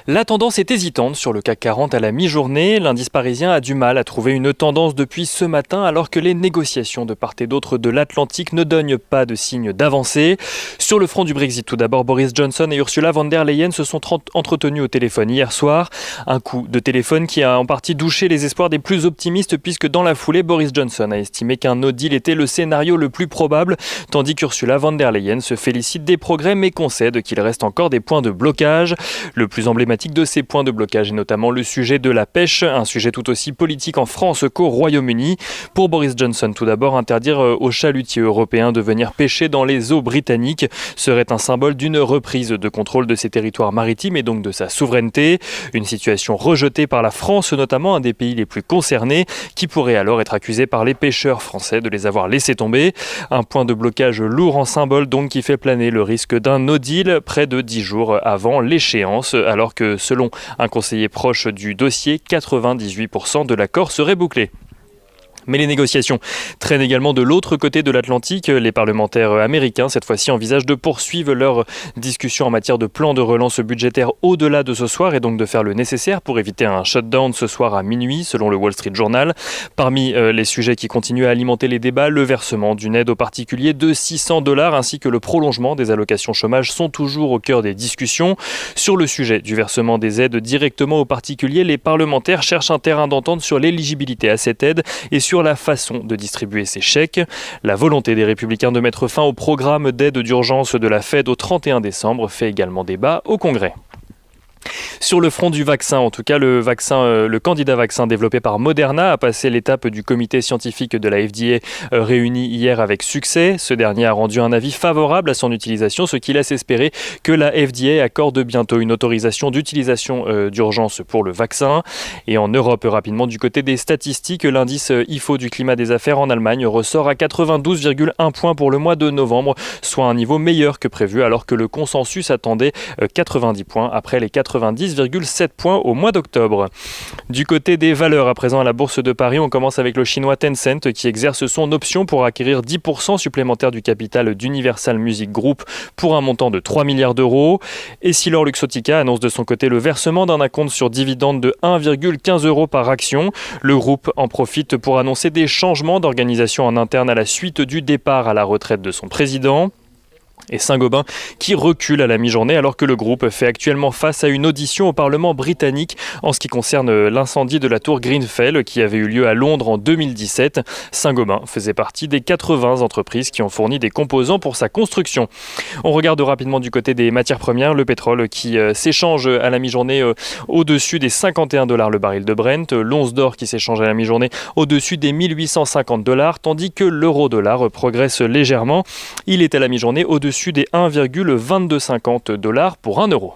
La tendance est hésitante sur le CAC 40 à la mi-journée. L'indice parisien a du mal à trouver une tendance depuis ce matin alors que les négociations de part et d'autre de l'Atlantique ne donnent pas de signe d'avancée. Sur le front du Brexit, tout d'abord, Boris Johnson et Ursula von der Leyen se sont entretenus au téléphone hier soir. Un coup de téléphone qui a en partie douché les espoirs des plus optimistes puisque dans la foulée, Boris Johnson a estimé qu'un no deal était le scénario le plus probable, tandis qu'Ursula von der Leyen se félicite des progrès mais concède qu'il reste encore des points de blocage. Le plus emblématique de ces points de blocage est notamment le sujet de la pêche, un sujet tout aussi politique en France qu'au Royaume-Uni. Pour Boris Johnson, tout d'abord, interdire aux chalutiers européens de venir pêcher dans les eaux britanniques serait un symbole d'une reprise de contrôle de ses territoires maritimes et donc de sa souveraineté. Une situation rejetée par la France, notamment un des pays les plus concernés, qui pourrait alors être accusé par les pêcheurs français de les avoir laissés tomber. Un point de blocage lourd en symbole donc qui fait planer le risque d'un no deal près de 10 jours avant l'échéance, alors que selon un conseiller proche du dossier, 98% de l'accord serait bouclé. Mais les négociations traînent également de l'autre côté de l'Atlantique. Les parlementaires américains, cette fois-ci, envisagent de poursuivre leurs discussions en matière de plan de relance budgétaire au-delà de ce soir et donc de faire le nécessaire pour éviter un shutdown ce soir à minuit, selon le Wall Street Journal. Parmi les sujets qui continuent à alimenter les débats, le versement d'une aide aux particuliers de $600 ainsi que le prolongement des allocations chômage sont toujours au cœur des discussions. Sur le sujet du versement des aides directement aux particuliers, les parlementaires cherchent un terrain d'entente sur l'éligibilité à cette aide et sur la façon de distribuer ces chèques. La volonté des Républicains de mettre fin au programme d'aide d'urgence de la Fed au 31 décembre fait également débat au Congrès. Sur le front du vaccin, en tout cas, le candidat vaccin développé par Moderna a passé l'étape du comité scientifique de la FDA réuni hier avec succès. Ce dernier a rendu un avis favorable à son utilisation, ce qui laisse espérer que la FDA accorde bientôt une autorisation d'utilisation d'urgence pour le vaccin. Et en Europe, rapidement, du côté des statistiques, l'indice IFO du climat des affaires en Allemagne ressort à 92,1 points pour le mois de novembre, soit un niveau meilleur que prévu, alors que le consensus attendait 90 points après les 90,7 points au mois d'octobre. Du côté des valeurs, à présent à la Bourse de Paris, on commence avec le chinois Tencent qui exerce son option pour acquérir 10% supplémentaire du capital d'Universal Music Group pour un montant de 3 milliards d'euros. Essilor Luxottica annonce de son côté le versement d'un acompte sur dividende de 1,15 € par action. Le groupe en profite pour annoncer des changements d'organisation en interne à la suite du départ à la retraite de son président. Et Saint-Gobain qui recule à la mi-journée alors que le groupe fait actuellement face à une audition au Parlement britannique en ce qui concerne l'incendie de la tour Grenfell qui avait eu lieu à Londres en 2017. Saint-Gobain faisait partie des 80 entreprises qui ont fourni des composants pour sa construction. On regarde rapidement du côté des matières premières, le pétrole qui s'échange à la mi-journée au-dessus des $51 le baril de Brent, l'once d'or qui s'échange à la mi-journée au-dessus des $1 850, tandis que l'euro-dollar progresse légèrement. Il est à la mi-journée au-dessus des 1,2250 $ pour 1 euro.